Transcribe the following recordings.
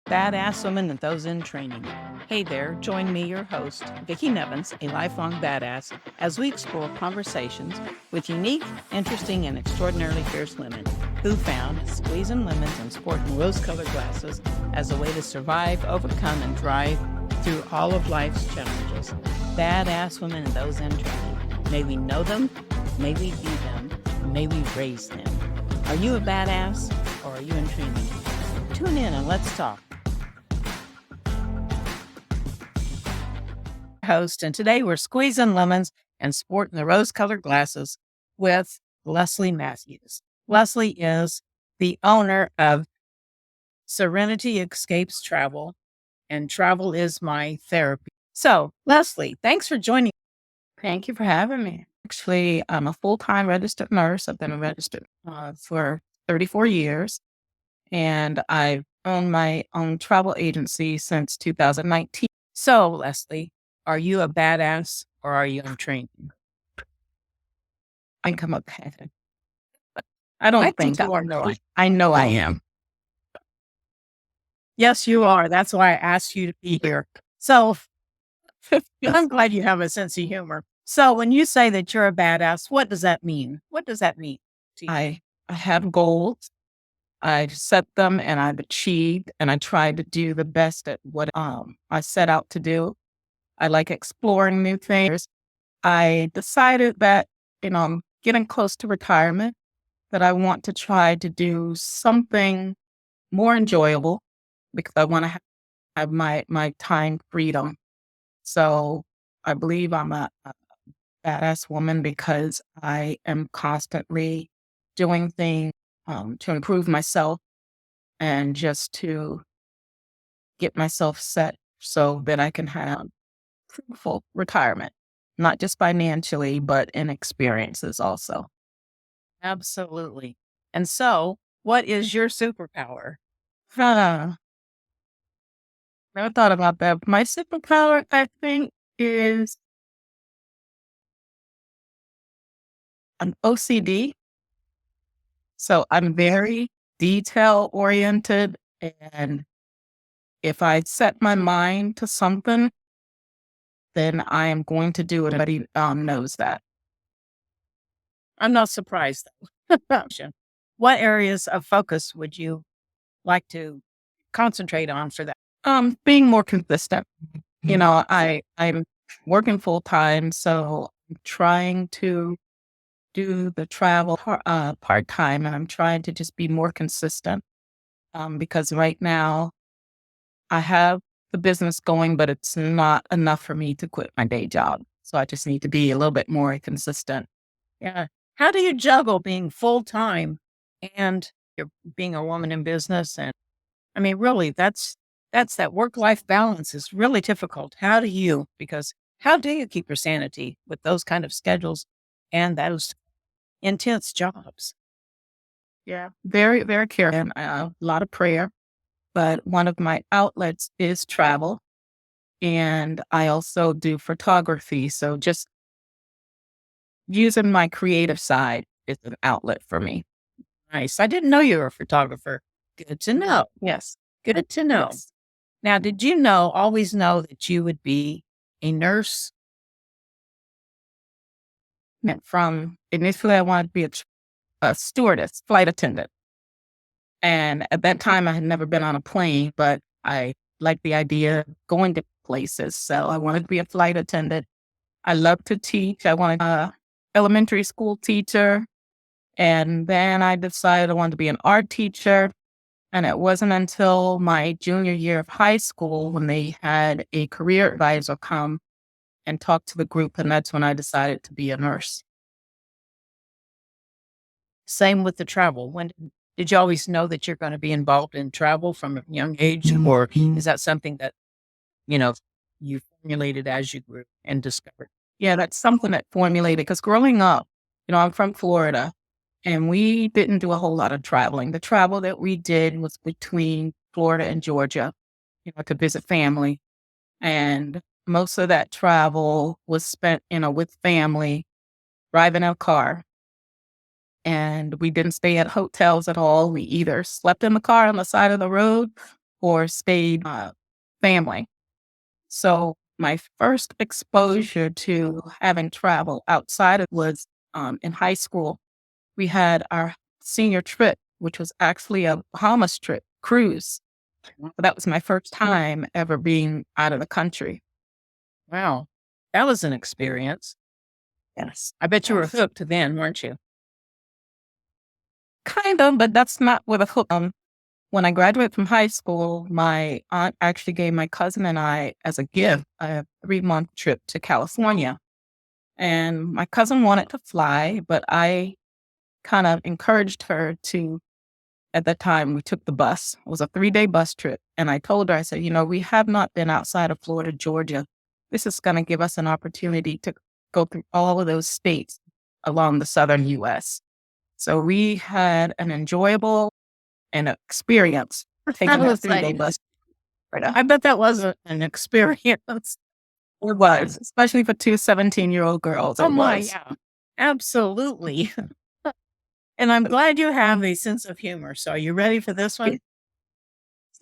Badass Women and Those in Training. Hey there, join me, your host, Vickie Nevins, a lifelong badass, as we explore conversations with unique, interesting, and extraordinarily fierce women who found squeezing lemons and sporting rose-colored glasses as a way to survive, overcome, and thrive through all of life's challenges. Badass Women and Those in Training. May we know them, may we be them, may we raise them. Are you a badass or are you in training? Tune in and let's talk. Host, and today we're squeezing lemons and sporting the rose-colored glasses with Leslie Matthews. Leslie is the owner of Serenity Escapes Travel, and travel is my therapy. So, Leslie, thanks for joining. Thank you for having me. Actually, I'm a full-time registered nurse. I've been registered for 34 years, and I've owned my own travel agency since 2019. So, Leslie, are you a badass or are you in training? I think I'm a badass. I don't think you are. No, I know I am. Yes, you are. That's why I asked you to be here. So I'm glad you have a sense of humor. So when you say that you're a badass, what does that mean? What does that mean to you? I have goals. I've set them and I've achieved, and I try to do the best at what I set out to do. I like exploring new things. I decided that, I'm getting close to retirement, that I want to try to do something more enjoyable because I want to have my time freedom. So I believe I'm a badass woman because I am constantly doing things to improve myself and just to get myself set so that I can have fruitful retirement, not just financially, but in experiences also. Absolutely. And so what is your superpower? Never thought about that. My superpower, I think, is an OCD. So I'm very detail oriented, and if I set my mind to something, then I am going to do it. Everybody knows that. I'm not surprised. What areas of focus would you like to concentrate on for that? Being more consistent. I'm working full time, so I'm trying to do the travel part time, and I'm trying to just be more consistent. Because right now I have the business going, but it's not enough for me to quit my day job. So I just need to be a little bit more consistent. Yeah. How do you juggle being full time and you're being a woman in business? And I mean, really, that's that work-life balance is really difficult. How do you keep your sanity with those kind of schedules and those intense jobs? Yeah, very, very careful, and a lot of prayer. But one of my outlets is travel, and I also do photography. So just using my creative side is an outlet for me. Nice. I didn't know you were a photographer. Good to know. Yes. Good to know. Yes. Now, did you always know that you would be a nurse? From initially, I wanted to be a stewardess, flight attendant. And at that time, I had never been on a plane, but I liked the idea of going to places. So I wanted to be a flight attendant. I love to teach. I wanted a elementary school teacher. And then I decided I wanted to be an art teacher. And it wasn't until my junior year of high school when they had a career advisor come and talk to the group. And that's when I decided to be a nurse. Same with the travel. When did you always know that you're going to be involved in travel from a young age? Or is that something that, you formulated as you grew and discovered? Yeah, that's something that formulated because growing up, I'm from Florida and we didn't do a whole lot of traveling. The travel that we did was between Florida and Georgia, to visit family. And most of that travel was spent, with family, driving a car. And we didn't stay at hotels at all. We either slept in the car on the side of the road or stayed family. So my first exposure to having travel outside of was in high school. We had our senior trip, which was actually a Bahamas trip cruise. So that was my first time ever being out of the country. Wow. That was an experience. Yes. I bet you were Yes. hooked then, weren't you? Kind of, but that's not with a hook. When I graduated from high school, my aunt actually gave my cousin and I as a gift a 3-month trip to California. And my cousin wanted to fly, but I kind of encouraged her to. At that time, we took the bus. It was a 3-day bus trip. And I told her, I said, we have not been outside of Florida, Georgia. This is going to give us an opportunity to go through all of those states along the southern U.S. So we had an enjoyable and experience taking that 3-day bus. I bet that was an experience. It was, especially for two 17-year-old girls. Oh my, yeah. Absolutely. And I'm glad you have a sense of humor. So are you ready for this one?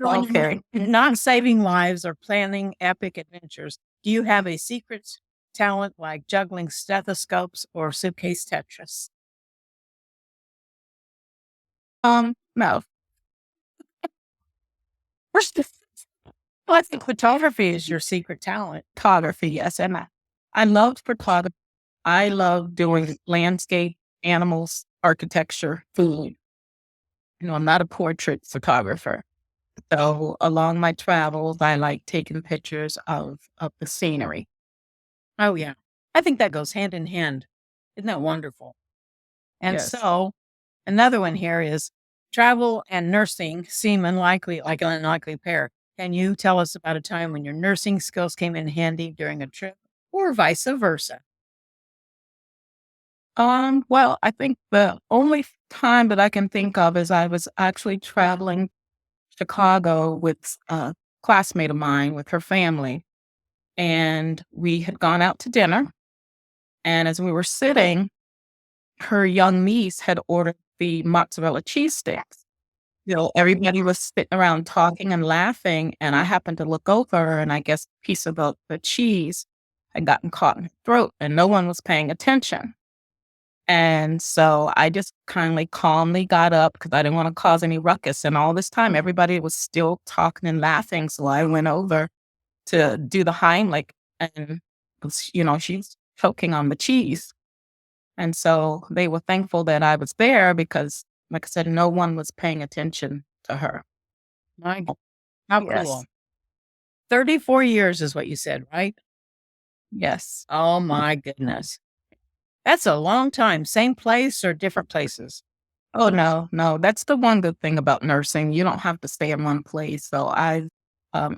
Okay. Not saving lives or planning epic adventures. Do you have a secret talent like juggling stethoscopes or suitcase Tetris? No. Well, I think photography is your secret talent. Photography, yes. And I loved photography. I love doing landscape, animals, architecture, food. I'm not a portrait photographer. So along my travels, I like taking pictures of the scenery. Oh, yeah. I think that goes hand in hand. Isn't that wonderful? And Yes. so another one here is travel and nursing seem unlikely, like an unlikely pair. Can you tell us about a time when your nursing skills came in handy during a trip or vice versa? Well, I think the only time that I can think of is I was actually traveling Chicago with a classmate of mine with her family. And we had gone out to dinner. And as we were sitting, her young niece had ordered the mozzarella cheese sticks. Everybody was sitting around talking and laughing. And I happened to look over, and I guess a piece of the cheese had gotten caught in her throat, and no one was paying attention. And so I just kindly, calmly got up because I didn't want to cause any ruckus. And all this time, everybody was still talking and laughing. So I went over to do the Heimlich, and, she's choking on the cheese. And so they were thankful that I was there because, like I said, no one was paying attention to her. My God. How Yes. cool. 34 years is what you said, right? Yes. Oh my goodness. That's a long time. Same place or different places? Oh, no. That's the one good thing about nursing. You don't have to stay in one place. So I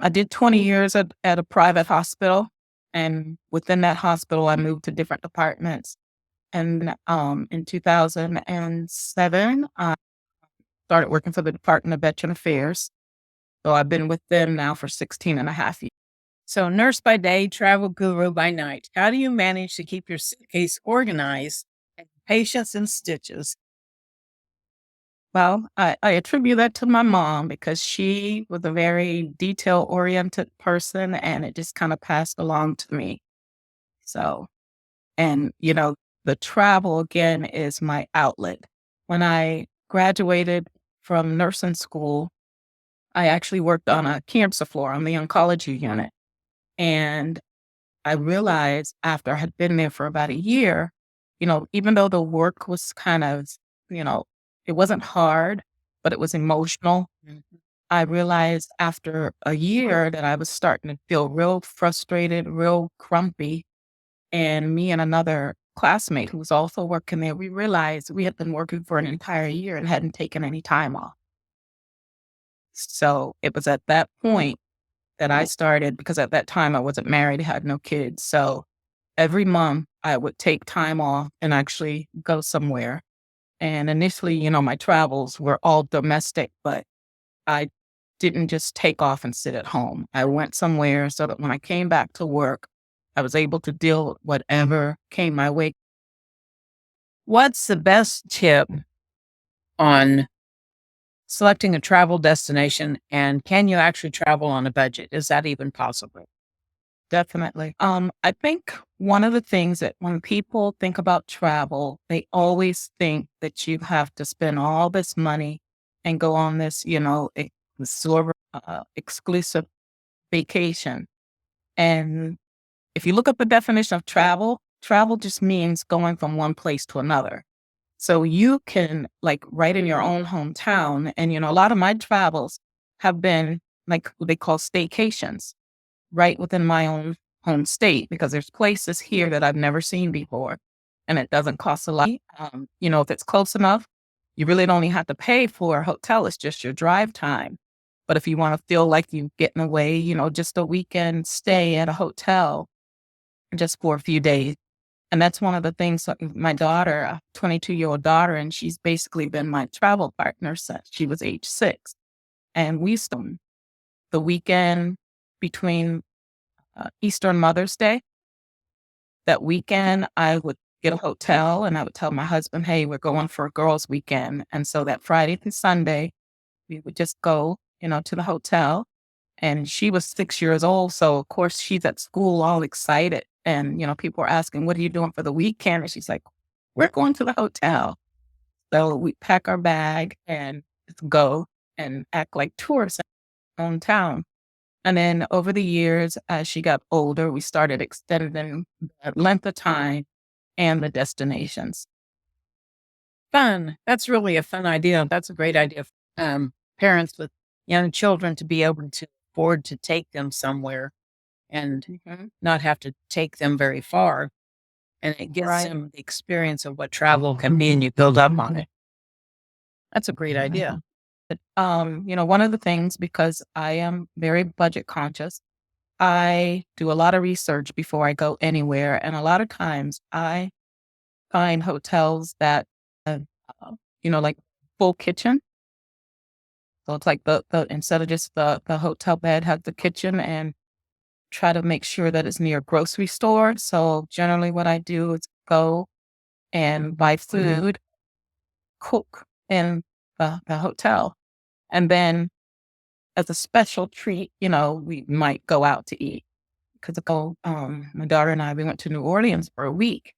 did 20 years at a private hospital. And within that hospital, I moved to different departments. And in 2007, I started working for the Department of Veteran Affairs. So I've been with them now for 16 and a half years. So nurse by day, travel guru by night. How do you manage to keep your suitcase organized and patients in stitches? Well, I attribute that to my mom because she was a very detail-oriented person, and it just kind of passed along to me. So, and, the travel, again, is my outlet. When I graduated from nursing school, I actually worked on a cancer floor on the oncology unit. And I realized after I had been there for about a year, even though the work was kind of, it wasn't hard, but it was emotional. Mhm. I realized after a year that I was starting to feel real frustrated, real grumpy. And me and another classmate who was also working there, we realized we had been working for an entire year and hadn't taken any time off. So it was at that point that I started, because at that time I wasn't married, had no kids. So every month I would take time off and actually go somewhere. And initially, my travels were all domestic, but I didn't just take off and sit at home. I went somewhere so that when I came back to work, I was able to deal with whatever came my way. What's the best tip on selecting a travel destination, and can you actually travel on a budget? Is that even possible? Definitely. I think one of the things that when people think about travel, they always think that you have to spend all this money and go on this, exclusive vacation. And if you look up the definition of travel, travel just means going from one place to another. So you can like right in your own hometown. And, a lot of my travels have been like what they call staycations right within my own home state because there's places here that I've never seen before and it doesn't cost a lot. If it's close enough, you really don't even have to pay for a hotel. It's just your drive time. But if you want to feel like you're getting away, just a weekend stay at a hotel just for a few days. And that's one of the things that my daughter, a 22-year-old daughter, and she's basically been my travel partner since she was age 6. And we spent the weekend between Easter and Mother's Day. That weekend, I would get a hotel and I would tell my husband, hey, we're going for a girls' weekend. And so that Friday through Sunday, we would just go, to the hotel. And she was 6 years old. So, of course, she's at school all excited. And, people are asking, what are you doing for the weekend? And she's like, we're going to the hotel. So we pack our bag and just go and act like tourists in our own town. And then over the years, as she got older, we started extending the length of time and the destinations. Fun. That's really a fun idea. That's a great idea. Parents with young children to be able to afford to take them somewhere and not have to take them very far. And it gives Right. them the experience of what travel can be and you build up on it. That's a great idea. But, one of the things, because I am very budget conscious, I do a lot of research before I go anywhere. And a lot of times I find hotels that, have, like full kitchen. So it's like the instead of just the hotel bed, have the kitchen and try to make sure that it's near a grocery store. So generally what I do is go and buy food, cook in the hotel. And then as a special treat, we might go out to eat. Because my daughter and I, we went to New Orleans for a week,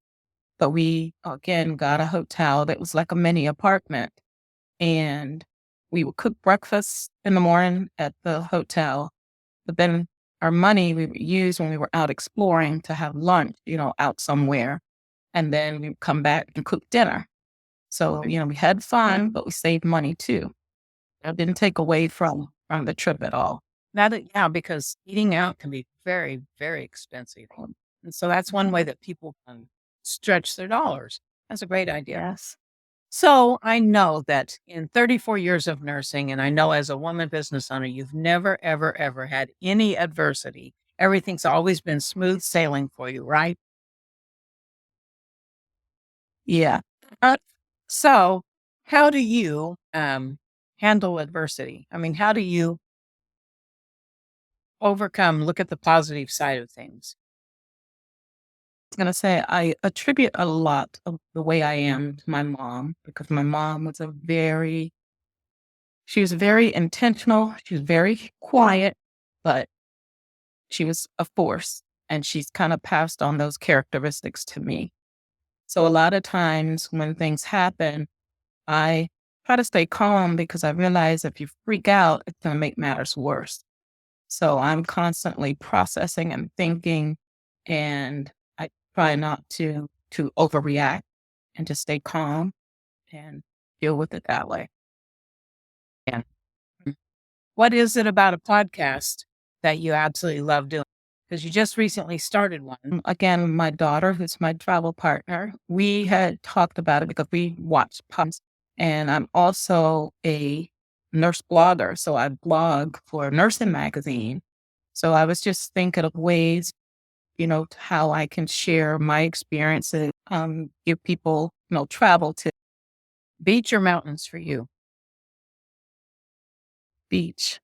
but we again got a hotel that was like a mini apartment. And we would cook breakfast in the morning at the hotel. But then our money we would use when we were out exploring to have lunch, out somewhere. And then we would come back and cook dinner. So, we had fun, but we saved money too. It didn't take away from the trip at all. Because eating out can be very, very expensive. And so that's one way that people can stretch their dollars. That's a great idea. Yes. So I know that in 34 years of nursing, and I know as a woman business owner, you've never, ever, ever had any adversity. Everything's always been smooth sailing for you, right? Yeah. Uh, so how do you handle adversity? I mean, how do you look at the positive side of things? I was going to say, I attribute a lot of the way I am to my mom because my mom was she was very intentional. She was very quiet, but she was a force and she's kind of passed on those characteristics to me. So a lot of times when things happen, I try to stay calm because I realize if you freak out, it's going to make matters worse. So I'm constantly processing and thinking, and I try not to overreact and to stay calm and deal with it that way. Yeah. What is it about a podcast that you absolutely love doing? Because you just recently started one. Again, my daughter, who's my travel partner, we had talked about it because we watched podcasts, and I'm also a nurse blogger. So I blog for a nursing magazine. So I was just thinking of ways, how I can share my experiences, give people, travel to Beach or mountains for you? beach.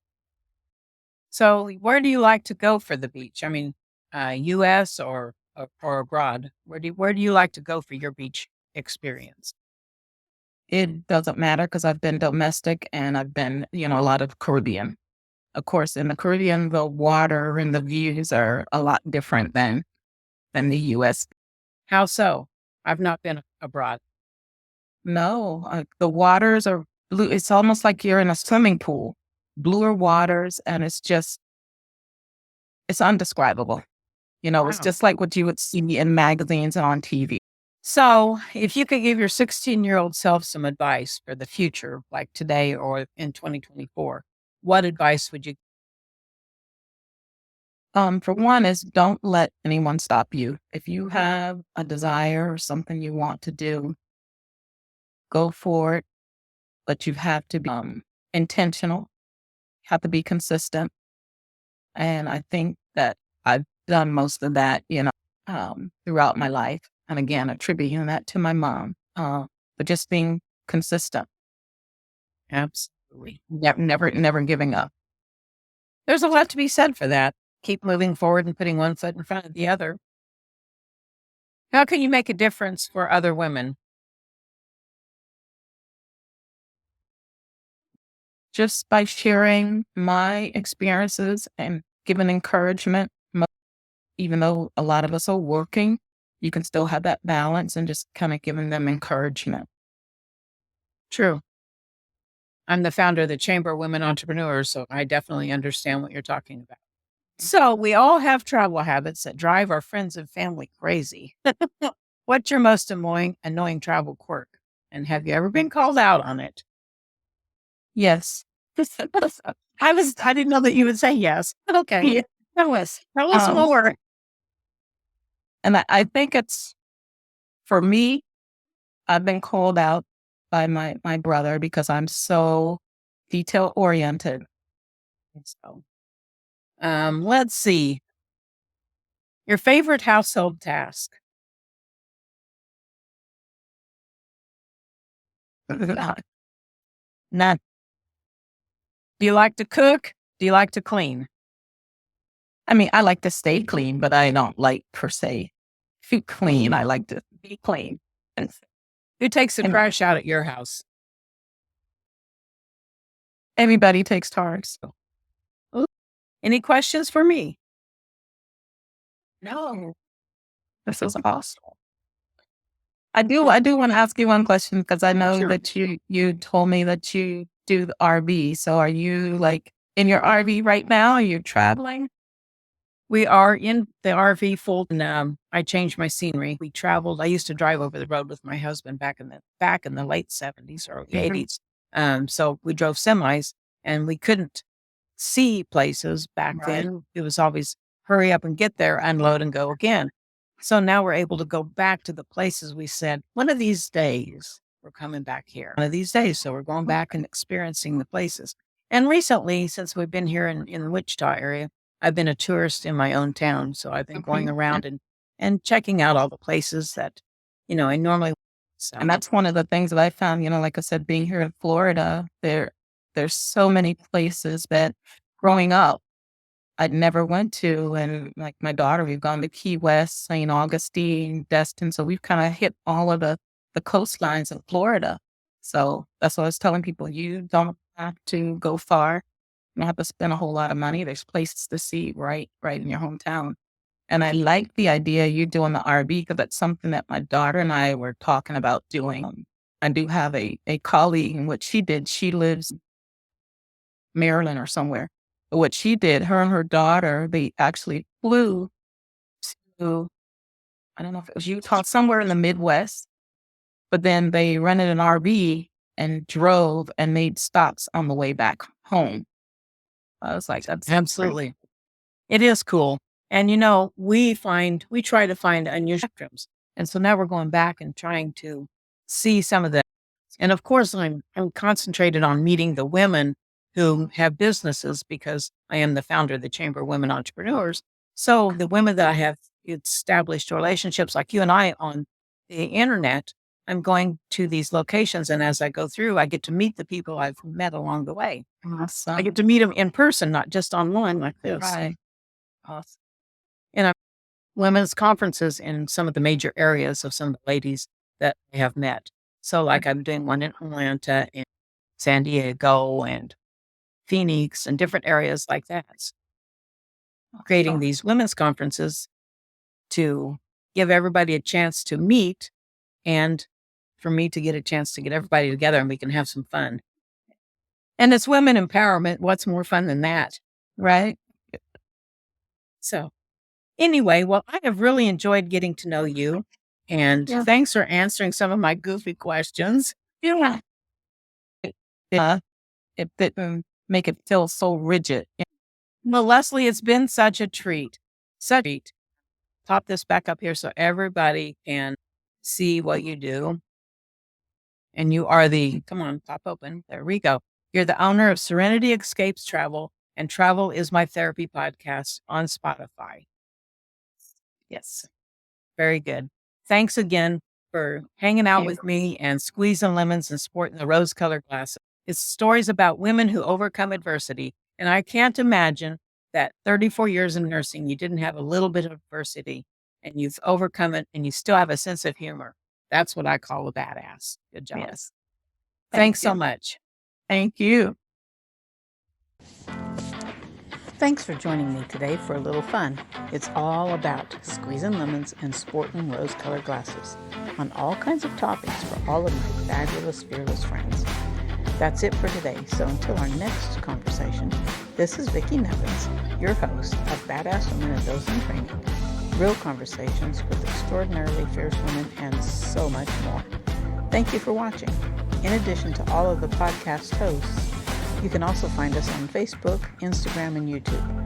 So where do you like to go for the beach? I mean, U.S. or abroad? Where do you like to go for your beach experience? it doesn't matter because I've been domestic and I've been, a lot of Caribbean. Of course, in the Caribbean, the water and the views are a lot different than the US. How so? I've not been abroad. No, the waters are blue. It's almost like you're in a swimming pool, bluer waters, and it's undescribable. It's Wow. just like what you would see in magazines and on TV. So, if you could give your 16-year-old self some advice for the future, like today or in 2024, what advice would you? For one is don't let anyone stop you. If you have a desire or something you want to do, go for it. But you have to be intentional, have to be consistent. And I think that I've done most of that, throughout my life. And again, attributing that to my mom. But just being consistent, Absolutely. never giving up. There's a lot to be said for that. Keep moving forward and putting one foot in front of the other. How can you make a difference for other women? Just by sharing my experiences and giving encouragement. Even though a lot of us are working, you can still have that balance and just kind of giving them encouragement. True. I'm the founder of the Chamber of Women Entrepreneurs, so I definitely understand what you're talking about. So, we all have travel habits that drive our friends and family crazy. What's your most annoying travel quirk? And have you ever been called out on it? Yes. I didn't know that you would say yes. But okay. Yeah. Tell us more. And I think it's, for me, I've been called out by my brother because I'm so detail oriented. So, let's see. Your favorite household task? Not, Do you like to cook? Do you like to clean? I mean, I like to stay clean, but I don't like per se to clean. I like to be clean. Who takes the And trash out at your house? everybody takes turns. Ooh. Any questions for me? No, this is awesome. I do want to ask you one question because I know Sure. that you told me that you do the RV. So are you like in your RV right now? Are you traveling? We are in the RV full, and I changed my scenery. We traveled. I used to drive over the road with my husband back in the late 70s or early 80s. So we drove semis, and we couldn't see places back Right. then. It was always hurry up and get there, unload and go again. So now we're able to go back to the places we said, one of these days we're coming back here. One of these days. So we're going back and experiencing the places. And recently, since we've been here in the Wichita area, I've been a tourist in my own town. So I've been going around and checking out all the places that, I normally. So And that's one of the things that I found, like I said, being here in Florida, there's so many places that growing up I'd never went to. And like my daughter, we've gone to Key West, St. Augustine, Destin. So we've kind of hit all of the coastlines in Florida. So that's what I was telling people. You don't have to go far. You don't have to spend a whole lot of money. There's places to see right in your hometown. And I like the idea you doing the RV because that's something that my daughter and I were talking about doing. I do have a colleague, and what she did, she lives in Maryland or somewhere. But what she did, her and her daughter, they actually flew to, I don't know if it was Utah, somewhere in the Midwest, but then they rented an RV and drove and made stops on the way back home. I was like, that's absolutely. It is cool. And we try to find unusual spectrums. And so now we're going back and trying to see some of that. And of course, I'm concentrated on meeting the women who have businesses because I am the founder of the Chamber of Women Entrepreneurs. So the women that I have established relationships like you and I on the internet, I'm going to these locations. And as I go through, I get to meet the people I've met along the way. awesome. I get to meet them in person, not just online like this. Right. Awesome. And I'm women's conferences in some of the major areas of some of the ladies that I have met. So like I'm doing one in Atlanta and San Diego and Phoenix and different areas like that. Creating these women's conferences to give everybody a chance to meet and for me to get a chance to get everybody together and we can have some fun. And it's women empowerment. What's more fun than that? Right? So anyway, well, I have really enjoyed getting to know you. And thanks for answering some of my goofy questions. Yeah. It didn't make it feel so rigid. Well, Leslie, it's been such a treat. Such a treat. Pop this back up here so everybody can see what you do. And you are come on, pop open. There we go. You're the owner of Serenity Escapes Travel and Travel is My Therapy podcast on Spotify. Yes. Very good. Thanks again for hanging out with me and squeezing lemons and sporting the rose-colored glasses. It's stories about women who overcome adversity. And I can't imagine that 34 years in nursing, you didn't have a little bit of adversity and you've overcome it and you still have a sense of humor. That's what I call a badass. Good job. Yes. Thanks so much. Thank you. Thanks for joining me today for a little fun. It's all about squeezing lemons and sporting rose-colored glasses on all kinds of topics for all of my fabulous, fearless friends. That's it for today. So until our next conversation, this is Vickie Nevins, your host of Badass Women and Those in Training. Real conversations with extraordinarily fierce women and so much more. Thank you for watching. In addition to all of the podcast hosts, you can also find us on Facebook, Instagram, and YouTube.